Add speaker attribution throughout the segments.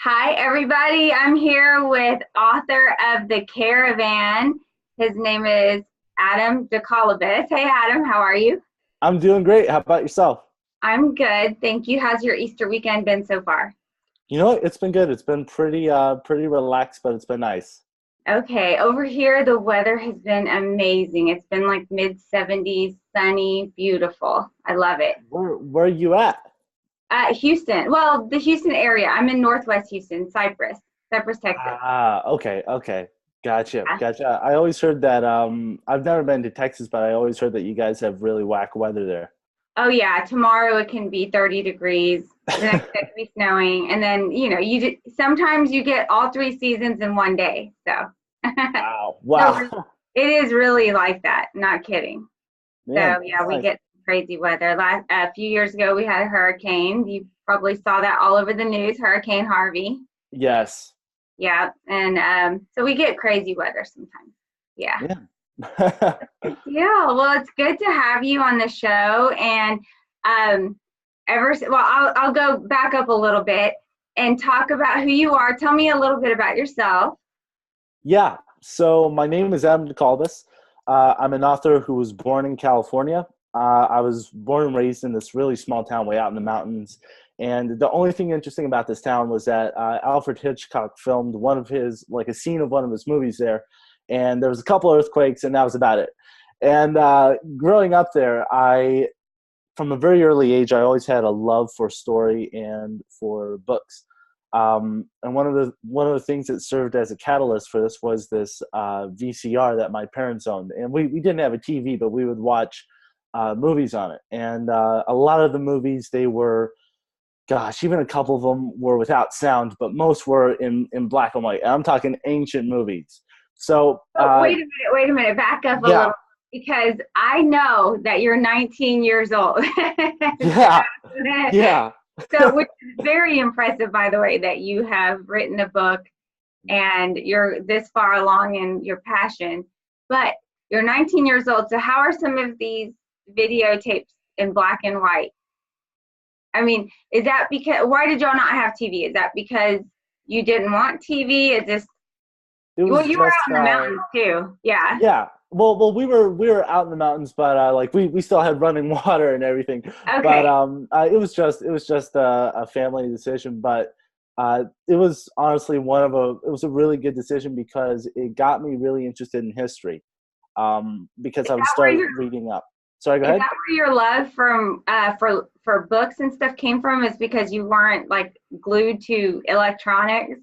Speaker 1: Hi, everybody. I'm here with author of The Caravan. His name is Adam Decollibus. Hey, Adam, how are you?
Speaker 2: I'm doing great. How about yourself?
Speaker 1: I'm good. Thank you. How's your Easter weekend been so far?
Speaker 2: You know what? It's been good. It's been pretty relaxed, but it's been nice.
Speaker 1: Okay, over here, the weather has been amazing. It's been like mid 70s, sunny, beautiful. I love it.
Speaker 2: Where are you at?
Speaker 1: Houston, well, the Houston area. I'm in Northwest Houston, Cypress, Texas.
Speaker 2: Okay. Gotcha. I always heard that I've never been to Texas, but I always heard that you guys have really whack weather there.
Speaker 1: Oh yeah, tomorrow it can be 30 degrees. The next day it can be snowing, and then sometimes you get all three seasons in one day. So,
Speaker 2: Wow.
Speaker 1: so
Speaker 2: Wow.
Speaker 1: it is really like that. Not kidding.
Speaker 2: Man,
Speaker 1: So yeah,
Speaker 2: that's
Speaker 1: we
Speaker 2: nice.
Speaker 1: get crazy weather. A few years ago, we had a hurricane. You probably saw that all over the news. Hurricane Harvey.
Speaker 2: Yes.
Speaker 1: Yeah, and so we get crazy weather sometimes. Yeah.
Speaker 2: Yeah.
Speaker 1: Yeah, well, it's good to have you on the show. And um, I'll go back up a little bit and talk about who you are. Tell me a little bit about yourself.
Speaker 2: Yeah. So my name is Adam Decollibus. I'm an author who was born in California. I was born and raised in this really small town way out in the mountains. And the only thing interesting about this town was that Alfred Hitchcock filmed like a scene of one of his movies there. And there was a couple of earthquakes, and that was about it. And growing up there, from a very early age, I always had a love for story and for books. And one of the things that served as a catalyst for this was this VCR that my parents owned, and we didn't have a TV, but we would watch movies on it. And a lot of the movies, they were, gosh, even a couple of them were without sound, but most were in black and white. And I'm talking ancient movies. So
Speaker 1: Oh, wait a minute, back up a
Speaker 2: yeah,
Speaker 1: little because I know that you're 19 years old.
Speaker 2: yeah, yeah.
Speaker 1: So, which is very impressive, by the way, that you have written a book and you're this far along in your passion. But you're 19 years old. So, how are some of these videotapes in black and white? I mean, is that because, why did y'all not have TV? Is that because you didn't want TV? Is this,
Speaker 2: It
Speaker 1: well,
Speaker 2: was
Speaker 1: you were
Speaker 2: just
Speaker 1: out in the mountains too. Yeah.
Speaker 2: yeah. Well, we were out in the mountains, but like we still had running water and everything. But
Speaker 1: Okay.
Speaker 2: it was just a family decision. But it was honestly it was a really good decision because it got me really interested in history. Because
Speaker 1: Is
Speaker 2: I would
Speaker 1: that where
Speaker 2: start
Speaker 1: your
Speaker 2: reading up. Sorry, go
Speaker 1: is
Speaker 2: ahead.
Speaker 1: that where your love from for books and stuff came from? Is because you weren't like glued to electronics?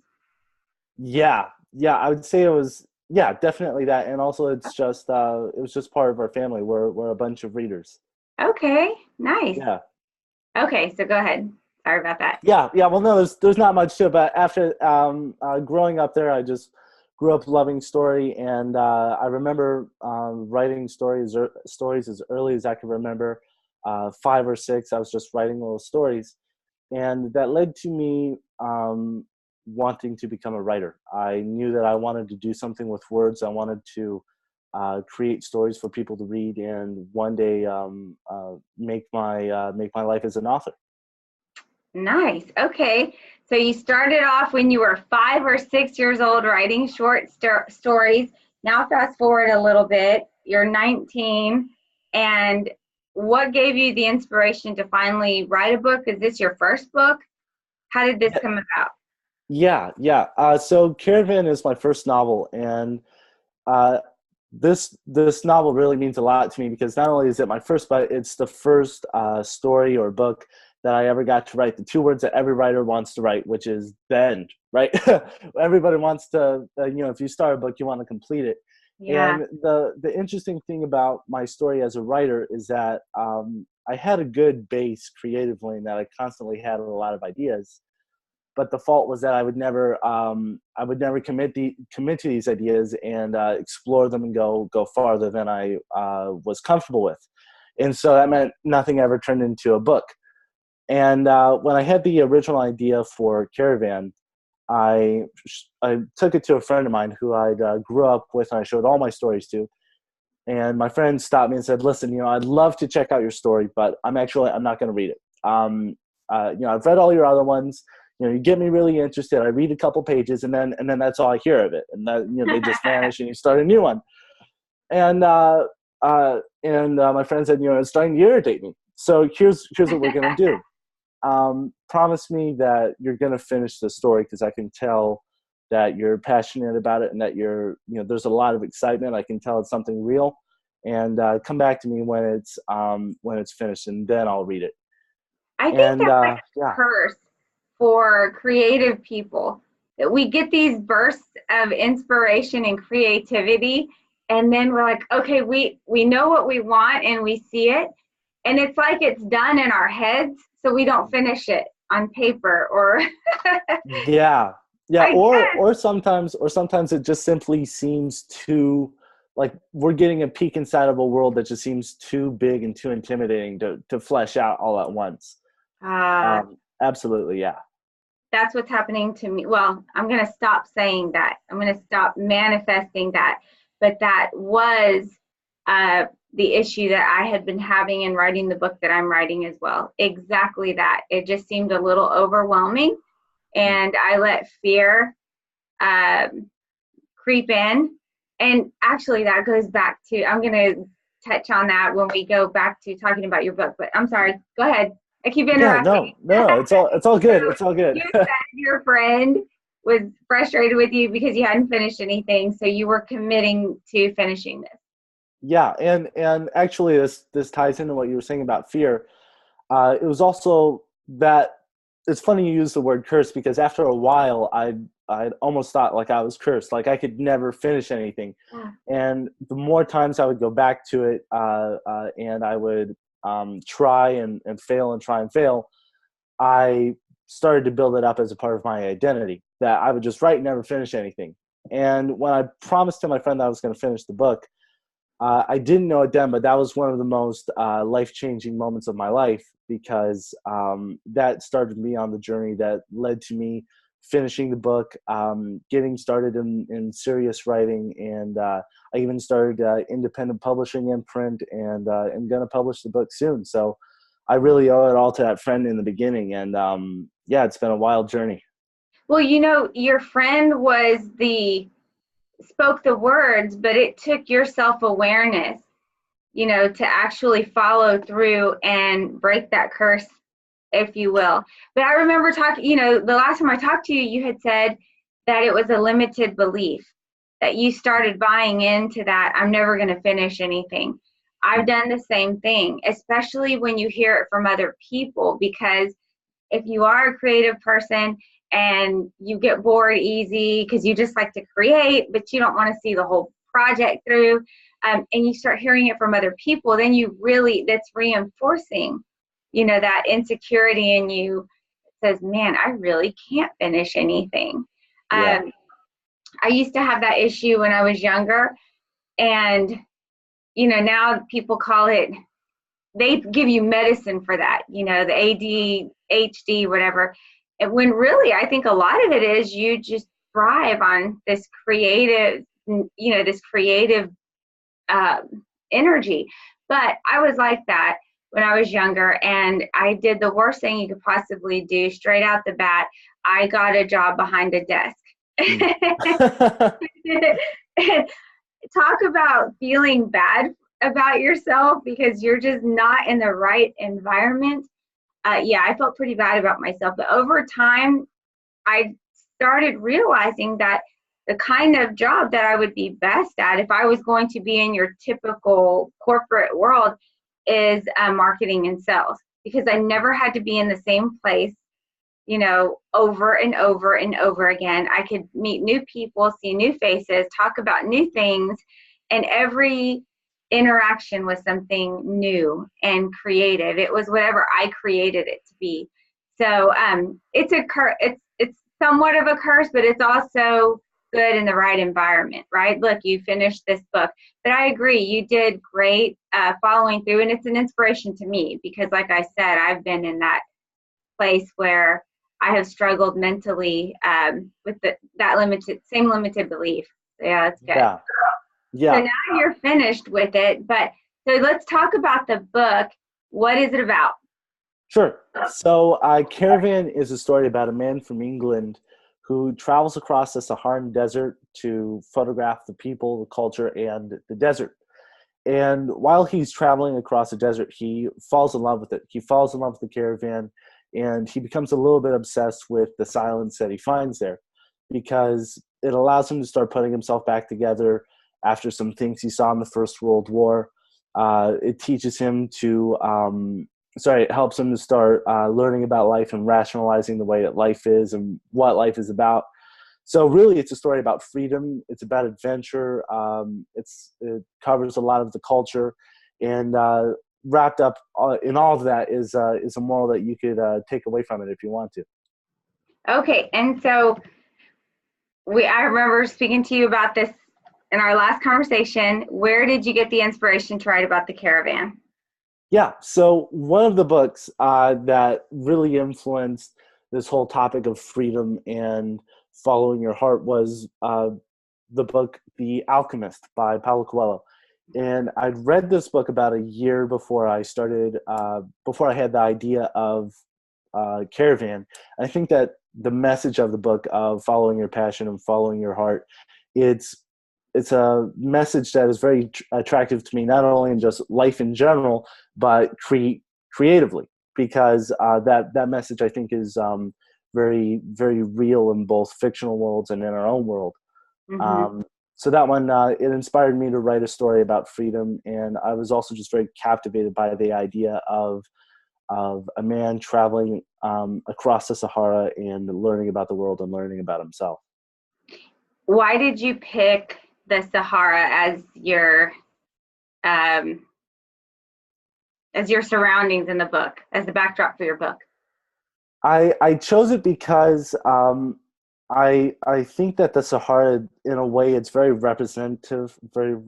Speaker 2: Yeah, I would say it was, yeah, definitely that. And also it was just part of our family. We're a bunch of readers.
Speaker 1: Okay, nice.
Speaker 2: Yeah.
Speaker 1: Okay, so go ahead. Sorry about that.
Speaker 2: Yeah. Well, no, there's not much to it, but after growing up there, I just grew up loving story, and I remember writing stories as early as I can remember. 5 or 6, I was just writing little stories, and that led to me wanting to become a writer. I knew that I wanted to do something with words. I wanted to create stories for people to read, and one day make my life as an author.
Speaker 1: Nice. Okay. So you started off when you were 5 or 6 years old writing short stories. Now fast forward a little bit. You're 19. And what gave you the inspiration to finally write a book? Is this your first book? How did this come about?
Speaker 2: Yeah. So Caravan is my first novel, and uh, this novel really means a lot to me because not only is it my first, but it's the first story or book that I ever got to write. The two words that every writer wants to write, which is the end, right? Everybody wants to, if you start a book, you want to complete it.
Speaker 1: Yeah.
Speaker 2: And the interesting thing about my story as a writer is that I had a good base creatively, and that I constantly had a lot of ideas, but the fault was that I would never commit to these ideas and explore them and go farther than I was comfortable with, and so that meant nothing ever turned into a book. And when I had the original idea for Caravan, I I took it to a friend of mine who I grew up with, and I showed all my stories to. And my friend stopped me and said, "Listen, I'd love to check out your story, but I'm not going to read it. I've read all your other ones. you get me really interested. I read a couple pages, and then that's all I hear of it, and that they just vanish, and you start a new one. And my friend said, it's starting to irritate me. So here's what we're gonna do. Promise me that you're gonna finish the story, because I can tell that you're passionate about it, and that there's a lot of excitement. I can tell it's something real. And come back to me when it's finished, and then I'll read it.
Speaker 1: I think that's a curse for creative people, that we get these bursts of inspiration and creativity, and then we're like, okay, we know what we want, and we see it, and it's like it's done in our heads, so we don't finish it on paper, or
Speaker 2: or sometimes it just simply seems too, like, we're getting a peek inside of a world that just seems too big and too intimidating to flesh out all at once. Absolutely, yeah.
Speaker 1: That's what's happening to me. Well, I'm going to stop saying that. I'm going to stop manifesting that. But that was the issue that I had been having in writing the book that I'm writing as well. Exactly that. It just seemed a little overwhelming, and I let fear creep in. And actually, that goes back to, I'm going to touch on that when we go back to talking about your book. But I'm sorry. Go ahead. I keep interrupting.
Speaker 2: No, it's all good. It's all good.
Speaker 1: You said your friend was frustrated with you because you hadn't finished anything, so you were committing to finishing this.
Speaker 2: Yeah, and actually, this ties into what you were saying about fear. It was also that, it's funny you use the word curse, because after a while, I'd almost thought like I was cursed, like I could never finish anything.
Speaker 1: Yeah.
Speaker 2: And the more times I would go back to it, and I would try and fail and try and fail, I started to build it up as a part of my identity, that I would just write and never finish anything. And when I promised to my friend that I was going to finish the book, I didn't know it then, but that was one of the most life-changing moments of my life, because that started me on the journey that led to me finishing the book, getting started in serious writing, and I even started independent publishing in print, and I'm going to publish the book soon. So I really owe it all to that friend in the beginning, and it's been a wild journey.
Speaker 1: Well, your friend spoke the words, but it took your self-awareness, to actually follow through and break that curse, if you will. But I remember talking, the last time I talked to you, you had said that it was a limited belief, that you started buying into that, I'm never going to finish anything. I've done the same thing, especially when you hear it from other people, because if you are a creative person and you get bored easy because you just like to create, but you don't want to see the whole project through, and you start hearing it from other people, then that's reinforcing, that insecurity in you says, man, I really can't finish anything.
Speaker 2: Yeah.
Speaker 1: I used to have that issue when I was younger, and now people call it, they give you medicine for that, the ADHD, whatever. And when really, I think a lot of it is you just thrive on this creative, energy. But I was like that when I was younger, and I did the worst thing you could possibly do straight out the bat. I got a job behind a desk. Talk about feeling bad about yourself because you're just not in the right environment. I felt pretty bad about myself. But over time, I started realizing that the kind of job that I would be best at if I was going to be in your typical corporate world is marketing and sales, because I never had to be in the same place, over and over and over again. I could meet new people, see new faces, talk about new things, and every interaction was something new and creative. It was whatever I created it to be. So it's somewhat of a curse, but it's also good in the right environment, right? Look, you finished this book. But I agree, you did great following through, and it's an inspiration to me because, like I said, I've been in that place where I have struggled mentally with that same limited belief. So, yeah, that's good.
Speaker 2: Yeah.
Speaker 1: So now you're finished with it, but so let's talk about the book. What is it about?
Speaker 2: Sure. So, Caravan is a story about a man from England who travels across the Saharan desert to photograph the people, the culture, and the desert. And while he's traveling across the desert, he falls in love with it. He falls in love with the caravan, and he becomes a little bit obsessed with the silence that he finds there, because it allows him to start putting himself back together after some things he saw in the First World War. It teaches him to, it helps him to start learning about life and rationalizing the way that life is and what life is about. So really, it's a story about freedom. It's about adventure. It covers a lot of the culture, and wrapped up in all of that is a moral that you could take away from it if you want to.
Speaker 1: Okay, and so I remember speaking to you about this in our last conversation. Where did you get the inspiration to write about the caravan?
Speaker 2: Yeah, so one of the books that really influenced this whole topic of freedom and following your heart was the book The Alchemist by Paulo Coelho. And I'd read this book about a year before I started, before I had the idea of Caravan. I think that the message of the book of following your passion and following your heart, it's a message that is very attractive to me, not only in just life in general, but creatively, because that message, I think, is very, very real in both fictional worlds and in our own world.
Speaker 1: Mm-hmm.
Speaker 2: So that one, it inspired me to write a story about freedom, and I was also just very captivated by the idea of a man traveling across the Sahara and learning about the world and learning about himself.
Speaker 1: Why did you pick the Sahara as your surroundings in the book, as the backdrop for your book?
Speaker 2: I chose it because I think that the Sahara, in a way, it's very representative. It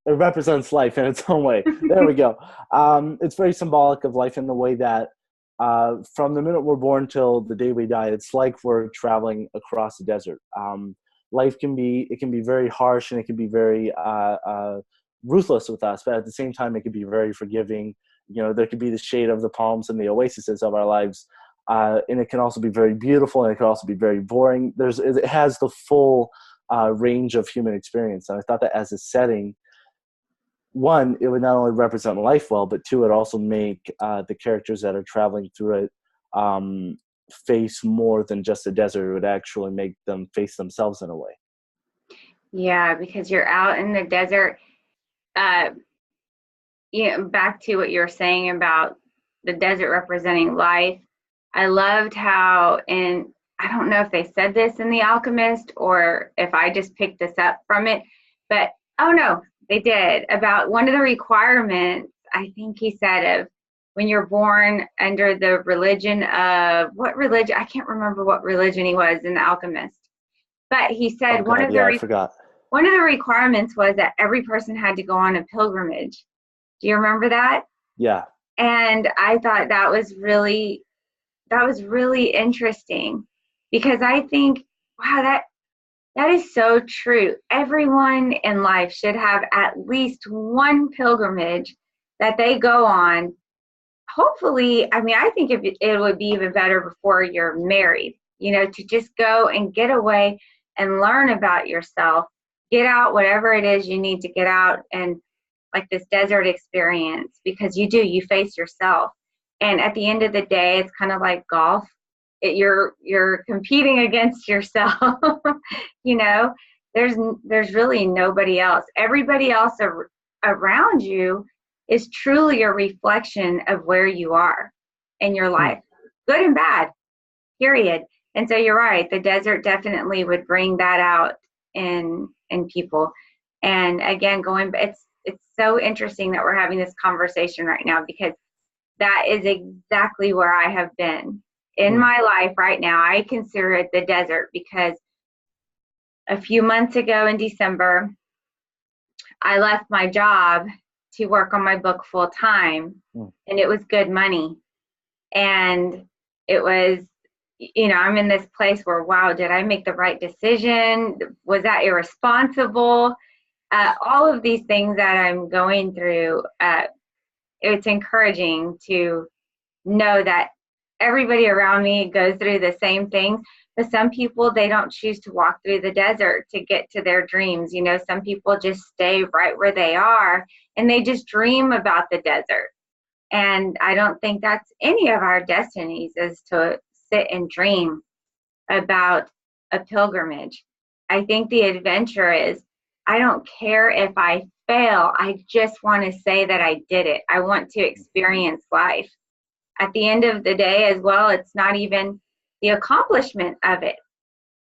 Speaker 2: represents life in its own way. There we go. It's very symbolic of life in the way that from the minute we're born till the day we die, it's like we're traveling across the desert. Life can be very harsh, and it can be very ruthless with us, but at the same time, it can be very forgiving. You know, there could be the shade of the palms and the oases of our lives. And it can also be very beautiful, and it can also be very boring. It has the full range of human experience. And I thought that as a setting, one, it would not only represent life well, but two, it also make the characters that are traveling through it face more than just a desert. It would actually make them face themselves in a way.
Speaker 1: Yeah, because you're out in the desert. Back to what you were saying about the desert representing life. I loved how, and I don't know if they said this in The Alchemist or if I just picked this up from it, but oh no, they did, about one of the requirements, I think he said, of when you're born under the religion of, what religion? I can't remember what religion he was in The Alchemist, but he said
Speaker 2: I forgot.
Speaker 1: One of the requirements was that every person had to go on a pilgrimage. Do you remember that?
Speaker 2: Yeah.
Speaker 1: And I thought that was really interesting, because I think, wow, that is so true. Everyone in life should have at least one pilgrimage that they go on. Hopefully, I mean, I think it would be even better before you're married, to just go and get away and learn about yourself, get out whatever it is you need to get out, and like this desert experience, because you face yourself. And at the end of the day, it's kind of like golf. You're competing against yourself. There's really nobody else. Everybody else around you is truly a reflection of where you are in your life, good and bad, period. And so you're right. The desert definitely would bring that out in people. And again, it's so interesting that we're having this conversation right now, because that is exactly where I have been in my life right now. I consider it the desert, because a few months ago in December, I left my job to work on my book full time, and it was good money. And it was, I'm in this place where, wow, did I make the right decision? Was that irresponsible? All of these things that I'm going through, it's encouraging to know that everybody around me goes through the same things. But some people, they don't choose to walk through the desert to get to their dreams. You know, some people just stay right where they are and they just dream about the desert. And I don't think that's any of our destinies, is to sit and dream about a pilgrimage. I think the adventure is, I don't care if I fail. I just want to say that I did it. I want to experience life. At the end of the day as well, it's not even the accomplishment of it.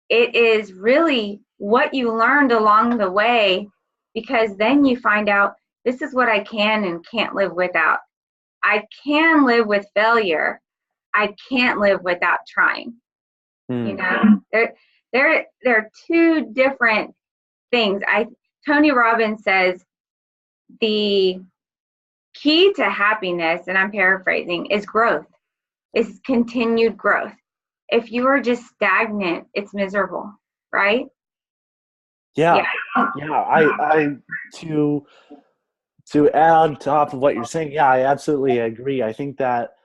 Speaker 1: It is really what you learned along the way, because then you find out, this is what I can and can't live without. I can live with failure. I can't live without trying. You know, there are two different things. Tony Robbins says the key to happiness, and I'm paraphrasing, is growth, is continued growth. If you are just stagnant, it's miserable, right?
Speaker 2: Yeah. I to add on top of what you're saying, yeah, I absolutely agree. I think that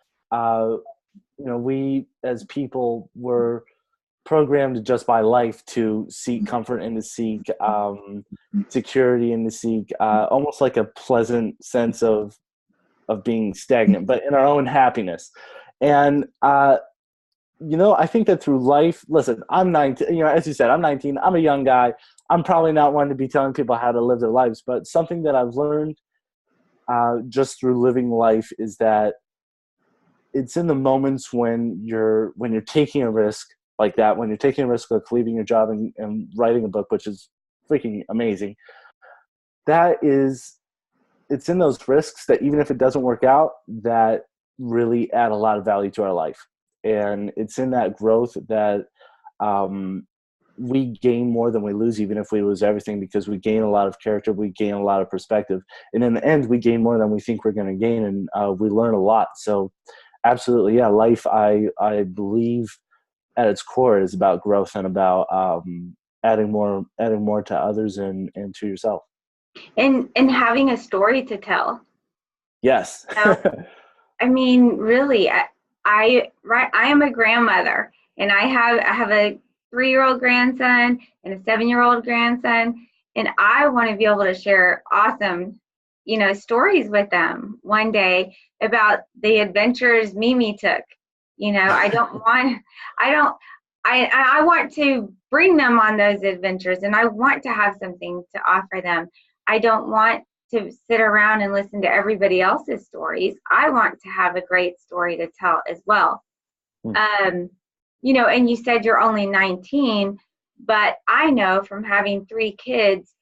Speaker 2: we as people were programmed just by life to seek comfort and to seek security and to seek almost like a pleasant sense of being stagnant, but in our own happiness. And I think that through life, listen, I'm 19, as you said, I'm 19, I'm a young guy. I'm probably not one to be telling people how to live their lives, but something that I've learned just through living life is that it's in the moments when you're taking a risk like that, when you're taking a risk of leaving your job and writing a book, which is freaking amazing. It's in those risks that even if it doesn't work out, that really add a lot of value to our life. And it's in that growth that we gain more than we lose, even if we lose everything, because we gain a lot of character, we gain a lot of perspective. And in the end, we gain more than we think we're going to gain, and we learn a lot. So absolutely, yeah, life, I believe at its core is about growth and about adding more to others and to yourself.
Speaker 1: And having a story to tell.
Speaker 2: Yes.
Speaker 1: I mean, really, I am a grandmother, and I have a 3-year-old grandson and a 7-year-old grandson, and I want to be able to share awesome, stories with them one day about the adventures Mimi took. I want to bring them on those adventures, and I want to have something to offer them. I don't want to sit around and listen to everybody else's stories. I want to have a great story to tell as well. And you said you're only 19, but I know from having 3 kids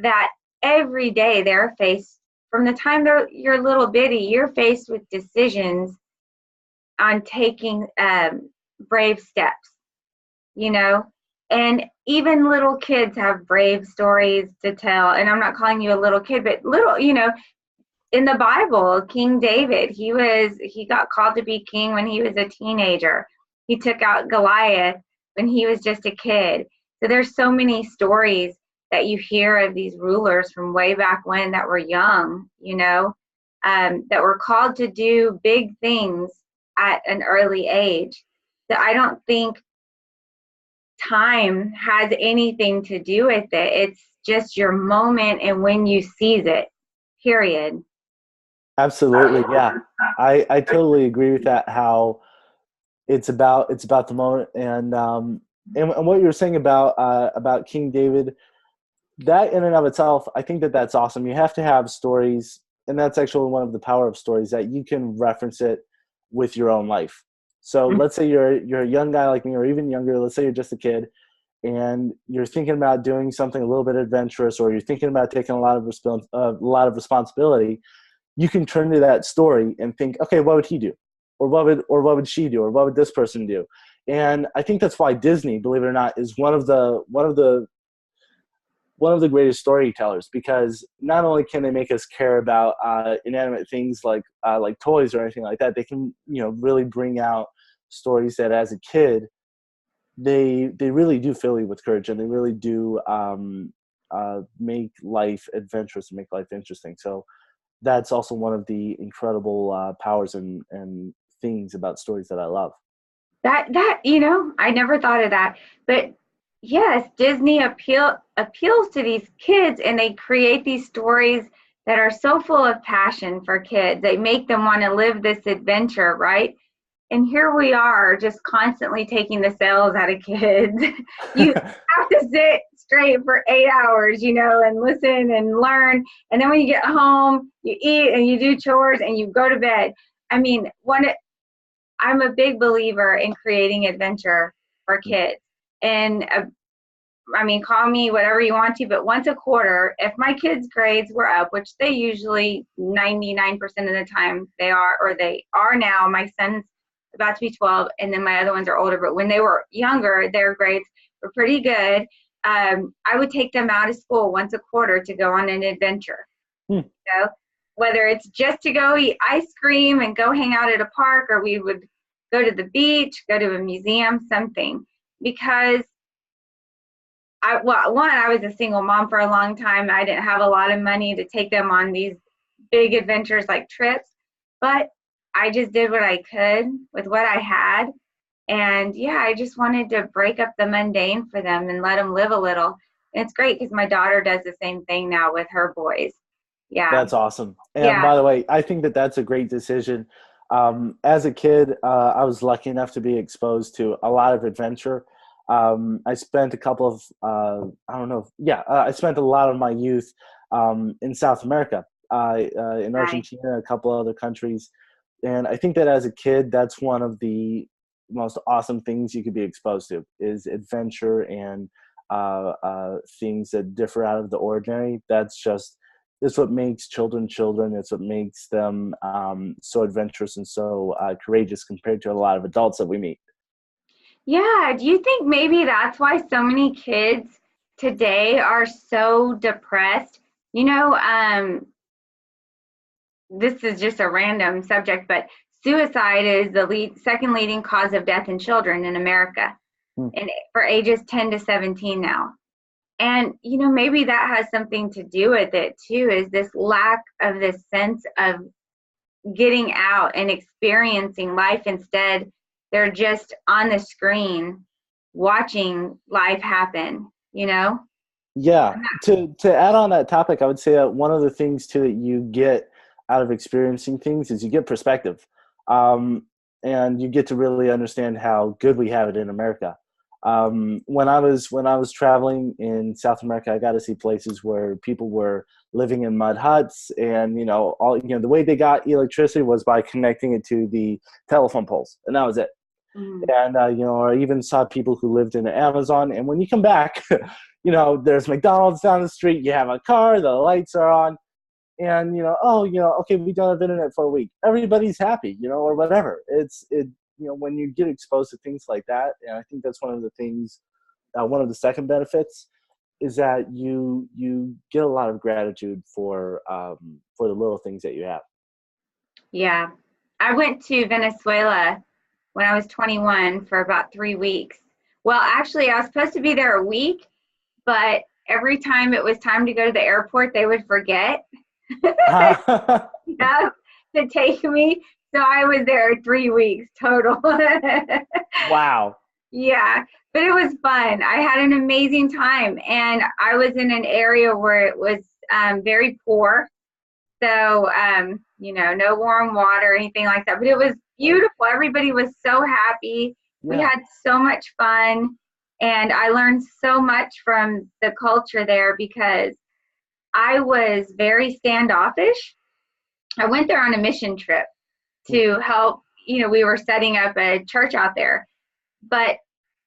Speaker 1: that every day they're faced, from the time you're little bitty, you're faced with decisions on taking brave steps, and even little kids have brave stories to tell. And I'm not calling you a little kid, but little, in the Bible, King David, he got called to be king when he was a teenager. He took out Goliath when he was just a kid. So there's so many stories that you hear of these rulers from way back when that were young, that were called to do big things at an early age. That I don't think time has anything to do with it. It's just your moment and when you seize it, period.
Speaker 2: Absolutely. Yeah. I totally agree with that. How it's about the moment. And what you were saying about King David, that in and of itself, I think that's awesome. You have to have stories. And that's actually one of the power of stories, that you can reference it with your own life. So let's say you're a young guy like me, or even younger. Let's say you're just a kid, and you're thinking about doing something a little bit adventurous, or you're thinking about taking a lot of responsibility. You can turn to that story and think, okay, what would he do, or what would she do, or what would this person do? And I think that's why Disney, believe it or not, is one of the greatest storytellers, because not only can they make us care about inanimate things like toys or anything like that, they can really bring out stories that as a kid they really do fill you with courage, and they really do make life adventurous and make life interesting. So that's also one of the incredible powers and things about stories that I love.
Speaker 1: That I never thought of that. But yes, Disney appeals to these kids, and they create these stories that are so full of passion for kids. They make them want to live this adventure, right? And here we are just constantly taking the sales out of kids. You have to sit straight for 8 hours, and listen and learn. And then when you get home, you eat and you do chores and you go to bed. I mean, I'm a big believer in creating adventure for kids. And call me whatever you want to, but once a quarter, if my kids' grades were up, which they usually 99% of the time they are now. My son's about to be 12, and then my other ones are older, but when they were younger, their grades were pretty good. I would take them out of school once a quarter to go on an adventure. Whether it's just to go eat ice cream and go hang out at a park, or we would go to the beach, go to a museum, something. Because I was a single mom for a long time. I didn't have a lot of money to take them on these big adventures like trips, but I just did what I could with what I had. And I just wanted to break up the mundane for them and let them live a little. And it's great because my daughter does the same thing now with her boys. Yeah.
Speaker 2: That's awesome. And by the way, I think that that's a great decision. As a kid, I was lucky enough to be exposed to a lot of adventure. I spent a couple of, I spent a lot of my youth in South America, in Argentina, a couple other countries. And I think that as a kid, that's one of the most awesome things you could be exposed to is adventure and things that differ out of the ordinary. It's what makes children children. It's what makes them so adventurous and so courageous compared to a lot of adults that we meet.
Speaker 1: Yeah. Do you think maybe that's why so many kids today are so depressed? This is just a random subject, but suicide is the second leading cause of death in children in America, and for ages 10 to 17 now. And, maybe that has something to do with it too, is this lack of this sense of getting out and experiencing life. Instead, they're just on the screen watching life happen, Yeah.
Speaker 2: To add on that topic, I would say that one of the things too that you get out of experiencing things is you get perspective. And you get to really understand how good we have it in America. When I was traveling in South America, I got to see places where people were living in mud huts, and the way they got electricity was by connecting it to the telephone poles, and that was it. And I even saw people who lived in the Amazon, and when you come back, there's McDonald's down the street, you have a car, the lights are on, and okay, we don't have internet for a week. Everybody's happy, or whatever. When you get exposed to things like that, and I think that's one of the things, one of the second benefits is that you get a lot of gratitude for the little things that you have.
Speaker 1: Yeah. I went to Venezuela when I was 21 for about 3 weeks. Well, actually, I was supposed to be there a week, but every time it was time to go to the airport, they would forget to take me. So I was there 3 weeks total.
Speaker 2: Wow.
Speaker 1: Yeah, but it was fun. I had an amazing time, and I was in an area where it was very poor. So, no warm water or anything like that, but it was beautiful. Everybody was so happy. Yeah. We had so much fun, and I learned so much from the culture there because I was very standoffish. I went there on a mission trip to help, we were setting up a church out there, but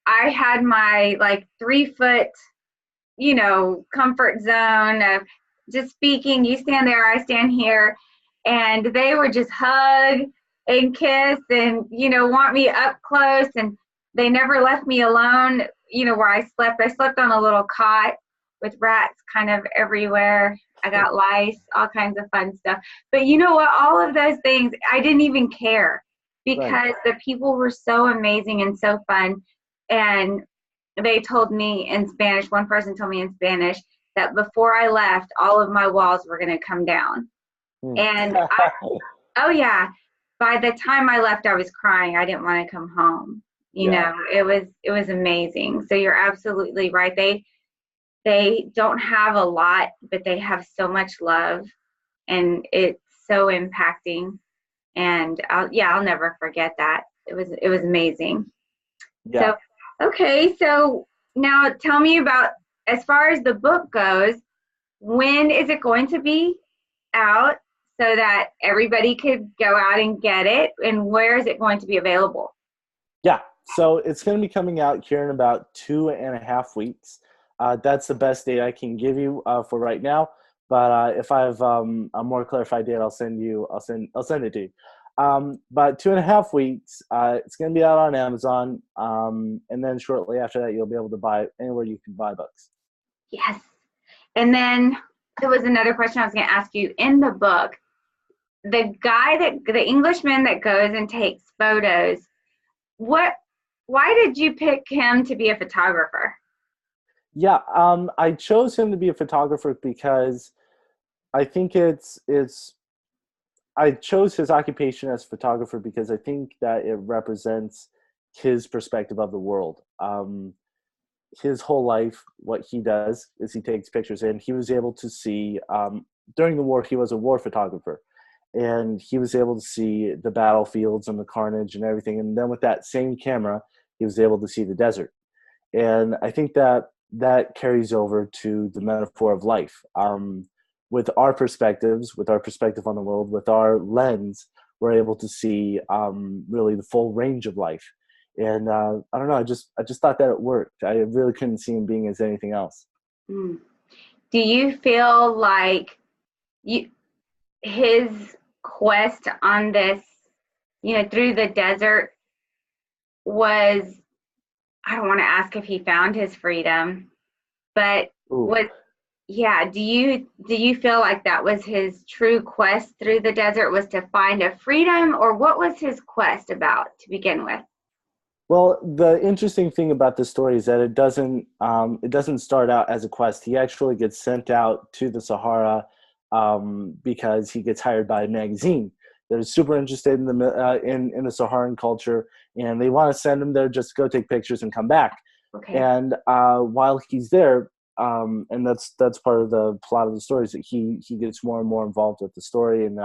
Speaker 1: I had my 3-foot, comfort zone of just speaking. You stand there, I stand here, and they would just hug and kiss and, want me up close, and they never left me alone, where I slept. I slept on a little cot with rats kind of everywhere. I got lice, all kinds of fun stuff. But you know what? All of those things, I didn't even care because the people were so amazing and so fun. And they told me in Spanish, one person told me in Spanish that before I left, all of my walls were going to come down. And oh yeah, by the time I left, I was crying. I didn't want to come home. You know, it was amazing. So you're absolutely right. They don't have a lot, but they have so much love, and it's so impacting. And I'll never forget that. It was amazing.
Speaker 2: Yeah.
Speaker 1: So, okay. So now tell me about, as far as the book goes, when is it going to be out so that everybody could go out and get it? And where is it going to be available?
Speaker 2: Yeah. So it's going to be coming out here in about 2.5 weeks. That's the best date I can give you for right now. But if I have a more clarified date, I'll send it to you. But 2.5 weeks, it's going to be out on Amazon. And then shortly after that, you'll be able to buy it anywhere you can buy books.
Speaker 1: Yes. And then there was another question I was going to ask you. In the book, the Englishman that goes and takes photos, why did you pick him to be a photographer?
Speaker 2: Yeah, I chose him to be a photographer because I think I chose his occupation as photographer because I think that it represents his perspective of the world. His whole life, what he does is he takes pictures, and he was able to see, during the war, he was a war photographer, and he was able to see the battlefields and the carnage and everything. And then with that same camera, he was able to see the desert. And I think that carries over to the metaphor of life. With our perspectives, with our perspective on the world, with our lens, we're able to see really the full range of life. And I don't know, I just thought that it worked. I really couldn't see him being as anything else.
Speaker 1: Mm. Do you feel like his quest on this, through the desert was, I don't want to ask if he found his freedom, but
Speaker 2: Ooh.
Speaker 1: do you feel like that was his true quest through the desert, was to find a freedom, or what was his quest about to begin with?
Speaker 2: Well, the interesting thing about this story is that it doesn't start out as a quest. He actually gets sent out to the Sahara because he gets hired by a magazine that is super interested in the Saharan culture, and they want to send him there just to go take pictures and come back.
Speaker 1: Okay.
Speaker 2: And while he's there, and that's part of the plot of the story, is that he gets more and more involved with the story and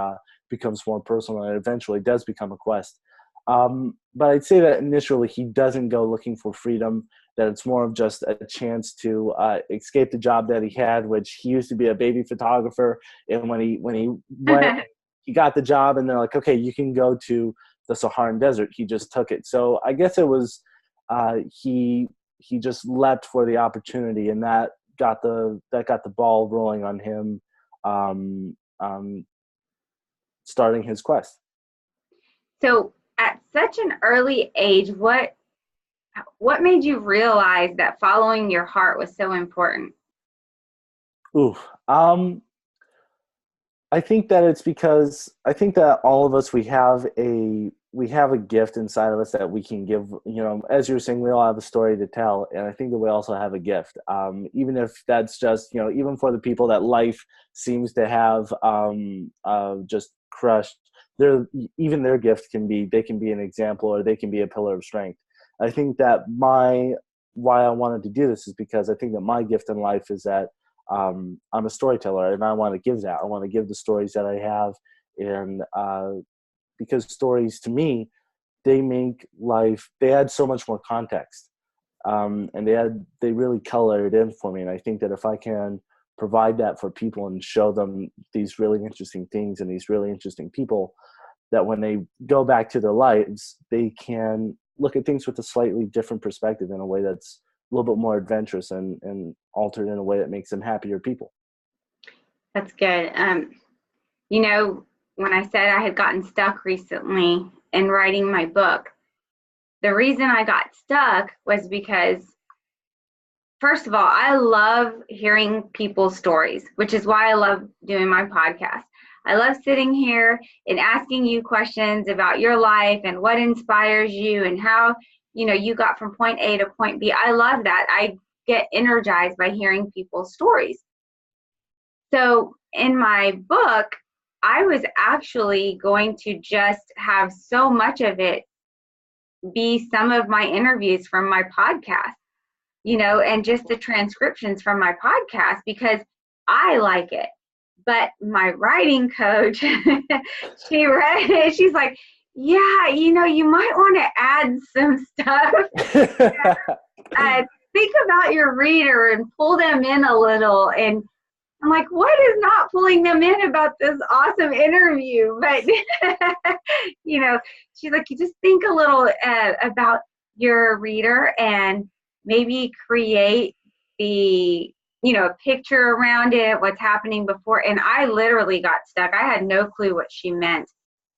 Speaker 2: becomes more personal, and eventually does become a quest. But I'd say that initially he doesn't go looking for freedom, that it's more of just a chance to escape the job that he had, which he used to be a baby photographer. And when he went, he got the job, and they're like, okay, you can go to the Saharan desert. He just took it. So I guess it was he just leapt for the opportunity, and that got the ball rolling on him starting his quest.
Speaker 1: So at such an early age, what made you realize that following your heart was so important?
Speaker 2: Ooh, I think that it's because I think that all of us, we have a gift inside of us that we can give. As you were saying, we all have a story to tell, and I think that we also have a gift. Even if that's just, even for the people that life seems to have just crushed, even their gift can be an example, or they can be a pillar of strength. I think that why I wanted to do this is because I think that my gift in life is that I'm a storyteller, and I want to give that. I want to give the stories that I have, and because stories, to me, they make life, they add so much more context, and they really color it in for me. And I think that if I can provide that for people and show them these really interesting things and these really interesting people, that when they go back to their lives, they can look at things with a slightly different perspective, in a way that's a little bit more adventurous and altered in a way that makes them happier people.
Speaker 1: That's good. When I said I had gotten stuck recently in writing my book, the reason I got stuck was because, first of all, I love hearing people's stories, which is why I love doing my podcast. I love sitting here and asking you questions about your life and what inspires you and how, you got from point A to point B. I love that. I get energized by hearing people's stories. So in my book, I was actually going to just have so much of it be some of my interviews from my podcast, and just the transcriptions from my podcast because I like it. But my writing coach, she read it. She's like, yeah, you might want to add some stuff. Think about your reader and pull them in a little. And I'm like, what is not pulling them in about this awesome interview? But, she's like, you just think a little about your reader and maybe create the, a picture around it, what's happening before. And I literally got stuck. I had no clue what she meant.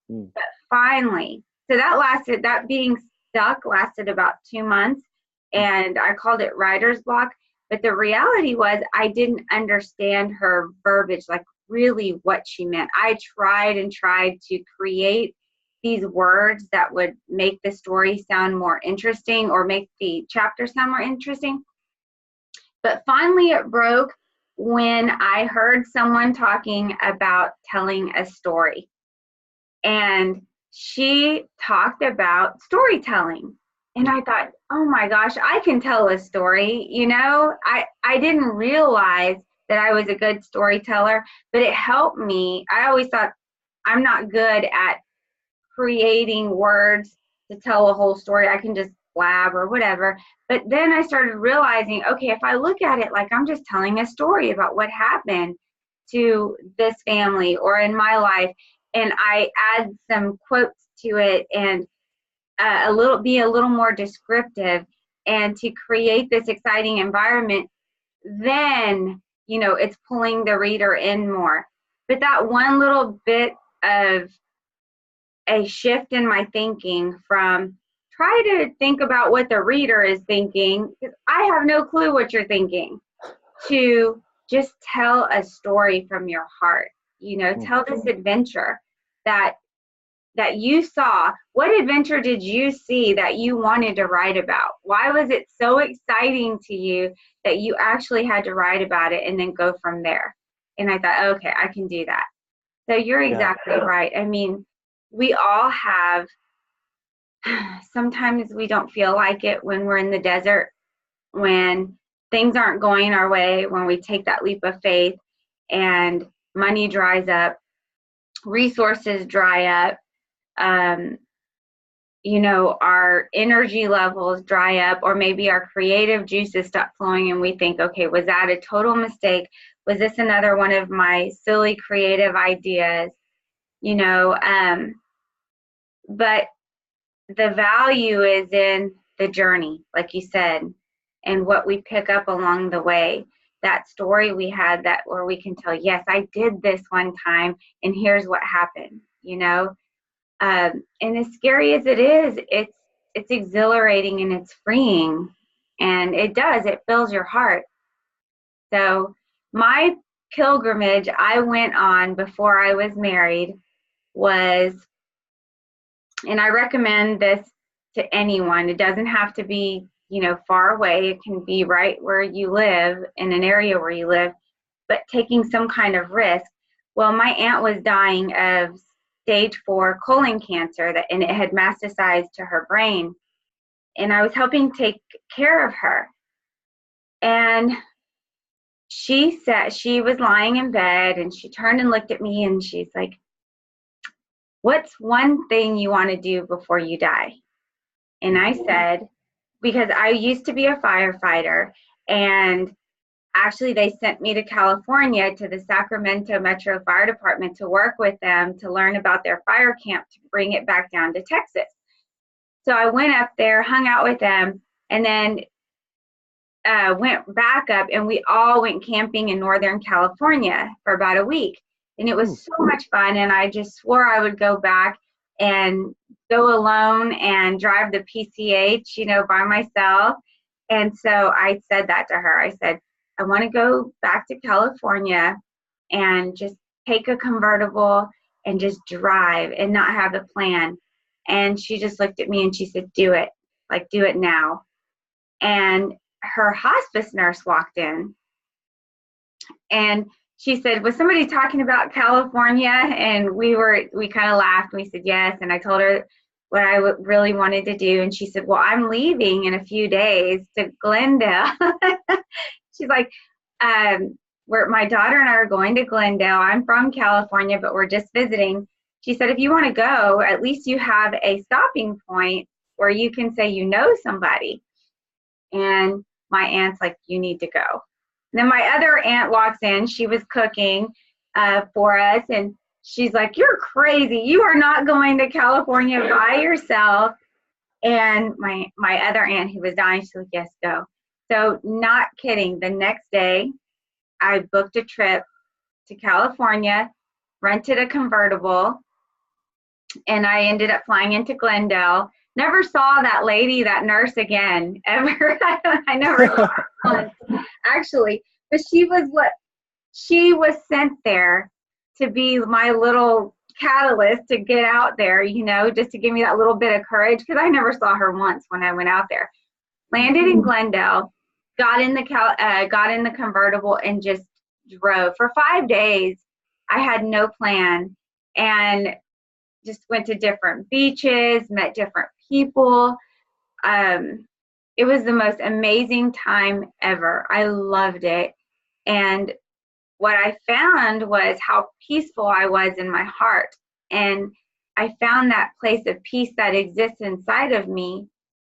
Speaker 1: But finally, so that being stuck lasted about 2 months. And I called it writer's block. But the reality was I didn't understand her verbiage, like really what she meant. I tried and tried to create these words that would make the story sound more interesting or make the chapter sound more interesting. But finally it broke when I heard someone talking about telling a story. And she talked about storytelling. And I thought, oh my gosh, I can tell a story. I didn't realize that I was a good storyteller, but it helped me. I always thought I'm not good at creating words to tell a whole story. I can just blab or whatever. But then I started realizing, okay, if I look at it like I'm just telling a story about what happened to this family or in my life, and I add some quotes to it and be a little more descriptive and to create this exciting environment, then, it's pulling the reader in more. But that one little bit of a shift in my thinking from try to think about what the reader is thinking, because I have no clue what you're thinking, to just tell a story from your heart, tell this adventure that you saw. What adventure did you see that you wanted to write about? Why was it so exciting to you that you actually had to write about it and then go from there? And I thought, okay, I can do that. So you're exactly right. I mean, we all have, sometimes we don't feel like it when we're in the desert, when things aren't going our way, when we take that leap of faith and money dries up, resources dry up, our energy levels dry up, or maybe our creative juices stop flowing and we think, okay, was that a total mistake? Was this another one of my silly creative ideas? But the value is in the journey, like you said, and what we pick up along the way. That story we had that where we can tell, yes, I did this one time and here's what happened, and as scary as it is, it's exhilarating and it's freeing, and it fills your heart. So my pilgrimage I went on before I was married was, and I recommend this to anyone. It doesn't have to be, far away. It can be right where you live, in an area where you live, but taking some kind of risk. Well, my aunt was dying of stage 4 colon cancer, and it had metastasized to her brain. And I was helping take care of her. And she said, she was lying in bed and she turned and looked at me and she's like, what's one thing you want to do before you die? And I said, because I used to be a firefighter, and actually they sent me to California to the Sacramento Metro Fire Department to work with them to learn about their fire camp to bring it back down to Texas. So I went up there, hung out with them, and then went back up, and we all went camping in Northern California for about a week. And it was so much fun, and I just swore I would go back and go alone and drive the PCH, by myself. And so I said that to her. I said, I want to go back to California and just take a convertible and just drive and not have a plan. And she just looked at me and she said, do it. Like, do it now. And her hospice nurse walked in, and she said, was somebody talking about California? And we kind of laughed. We said yes. And I told her what I really wanted to do. And she said, well, I'm leaving in a few days to Glendale. She's like, my daughter and I are going to Glendale. I'm from California, but we're just visiting. She said, if you want to go, at least you have a stopping point where you can say you know somebody. And my aunt's like, you need to go. And then my other aunt walks in. She was cooking for us, and she's like, you're crazy. You are not going to California by yourself. And my other aunt who was dying, she's like, yes, go. So not kidding. The next day, I booked a trip to California, rented a convertible, and I ended up flying into Glendale. Never saw that lady, that nurse again, ever. I never saw her once, actually. But she was sent there to be my little catalyst to get out there, just to give me that little bit of courage, because I never saw her once when I went out there. Landed in Glendale, got in the convertible, and just drove. For 5 days, I had no plan, and just went to different beaches, met different people. It was the most amazing time ever. I loved it. And what I found was how peaceful I was in my heart. And I found that place of peace that exists inside of me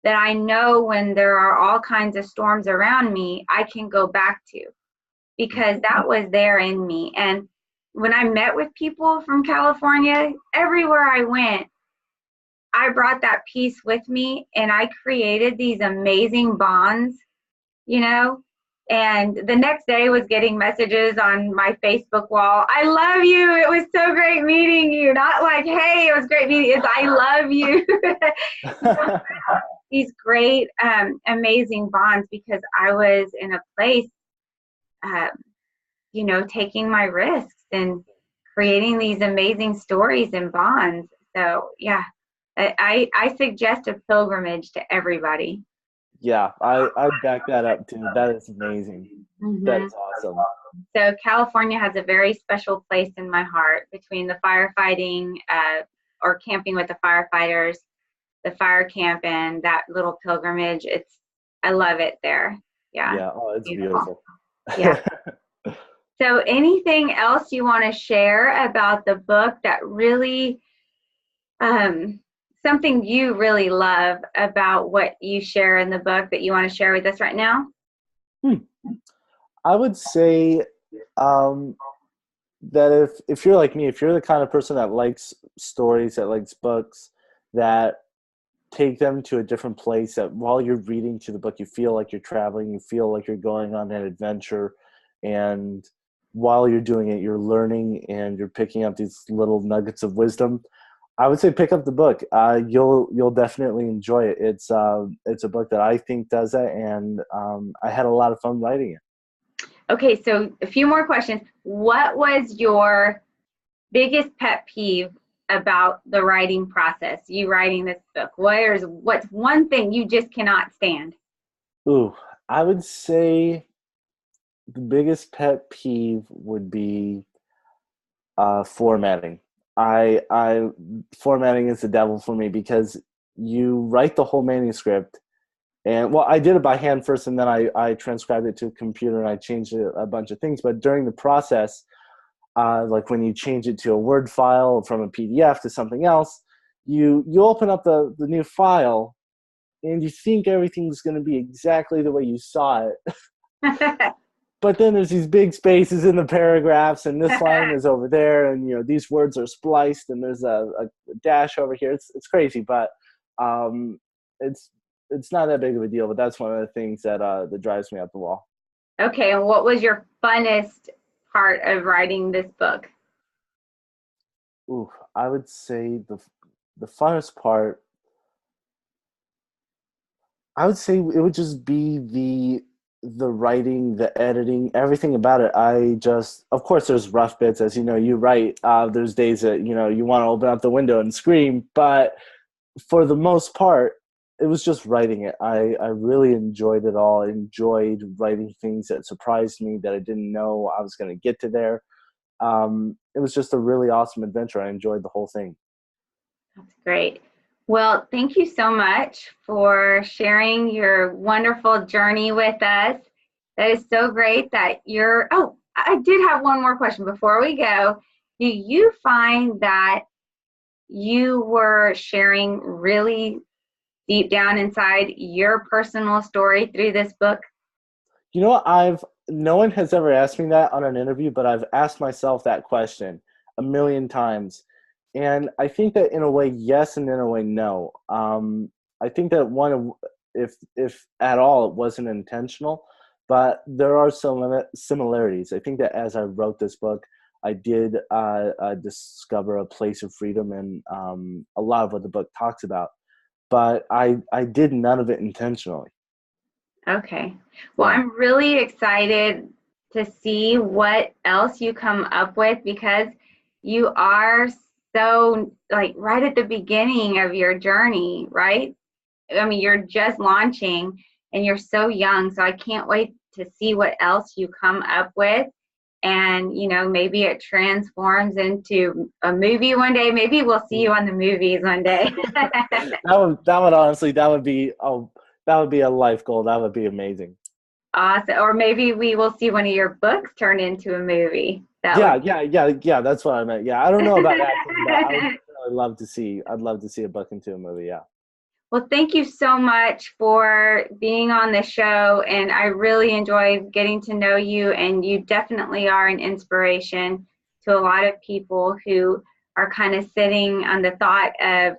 Speaker 1: that I know when there are all kinds of storms around me, I can go back to, because that was there in me. And when I met with people from California, everywhere I went, I brought that peace with me, and I created these amazing bonds, and the next day was getting messages on my Facebook wall. I love you. It was so great meeting you. Not like, hey, it was great meeting you. It's I love you. These great, amazing bonds, because I was in a place, taking my risks and creating these amazing stories and bonds. So yeah, I suggest a pilgrimage to everybody.
Speaker 2: Yeah, I back that up too. That is amazing. Mm-hmm. That is awesome.
Speaker 1: So California has a very special place in my heart, between the firefighting or camping with the firefighters, the fire camp, and that little pilgrimage. I love it there. Yeah.
Speaker 2: Yeah. Oh, it's beautiful.
Speaker 1: Yeah. So anything else you want to share about the book that really, something you really love about what you share in the book that you want to share with us right now?
Speaker 2: I would say that if you're like me, if you're the kind of person that likes stories, that likes books, that take them to a different place, that while you're reading to the book, you feel like you're traveling, you feel like you're going on an adventure, and while you're doing it, you're learning and you're picking up these little nuggets of wisdom, I would say pick up the book. You'll definitely enjoy it. It's a book that I think does that, and I had a lot of fun writing it.
Speaker 1: Okay, so a few more questions. What was your biggest pet peeve about the writing process, you writing this book? What's one thing you just cannot stand?
Speaker 2: Ooh, I would say the biggest pet peeve would be formatting. Formatting is the devil for me, because you write the whole manuscript, and I did it by hand first, and then I transcribed it to a computer, and I changed a bunch of things. But during the process, like when you change it to a Word file from a PDF to something else, you open up the new file, and you think everything's going to be exactly the way you saw it. But then there's these big spaces in the paragraphs, and this line is over there, and these words are spliced, and there's a dash over here. It's crazy, but it's not that big of a deal. But that's one of the things that drives me up the wall.
Speaker 1: Okay, and what was your funnest part of writing this book?
Speaker 2: Ooh, I would say the funnest part, I would say it would just be the writing, the editing, everything about it. Of course there's rough bits, as you write. There's days that, you want to open up the window and scream, but for the most part, it was just writing it. I really enjoyed it all. I enjoyed writing things that surprised me that I didn't know I was going to get to there. It was just a really awesome adventure. I enjoyed the whole thing.
Speaker 1: That's great. Well, thank you so much for sharing your wonderful journey with us. That is so great that you're, oh, I did have one more question before we go. Do you find that you were sharing really deep down inside your personal story through this book?
Speaker 2: You know what? No one has ever asked me that on an interview, but I've asked myself that question a million times. And I think that in a way, yes, and in a way, no. I think that if at all, it wasn't intentional, but there are some similarities. I think that as I wrote this book, I did discover a place of freedom and a lot of what the book talks about. But I did none of it intentionally.
Speaker 1: Okay. Well,
Speaker 2: Yeah.
Speaker 1: I'm really excited to see what else you come up with, because you are so, like, right at the beginning of your journey, right? I mean, you're just launching and you're so young. So I can't wait to see what else you come up with. And, maybe it transforms into a movie one day. Maybe we'll see you on the movies one day.
Speaker 2: That would honestly, that would be a life goal. That would be amazing.
Speaker 1: Awesome. Or maybe we will see one of your books turned into a movie.
Speaker 2: Yeah. That's what I meant. Yeah, I don't know about acting, but I'd love to see a book into a movie. Yeah.
Speaker 1: Well, thank you so much for being on the show. And I really enjoyed getting to know you. And you definitely are an inspiration to a lot of people who are kind of sitting on the thought of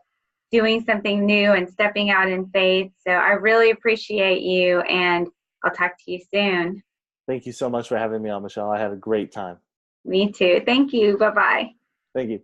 Speaker 1: doing something new and stepping out in faith. So I really appreciate you, and I'll talk to you soon.
Speaker 2: Thank you so much for having me on, Michelle. I had a great time.
Speaker 1: Me too. Thank you. Bye-bye.
Speaker 2: Thank you.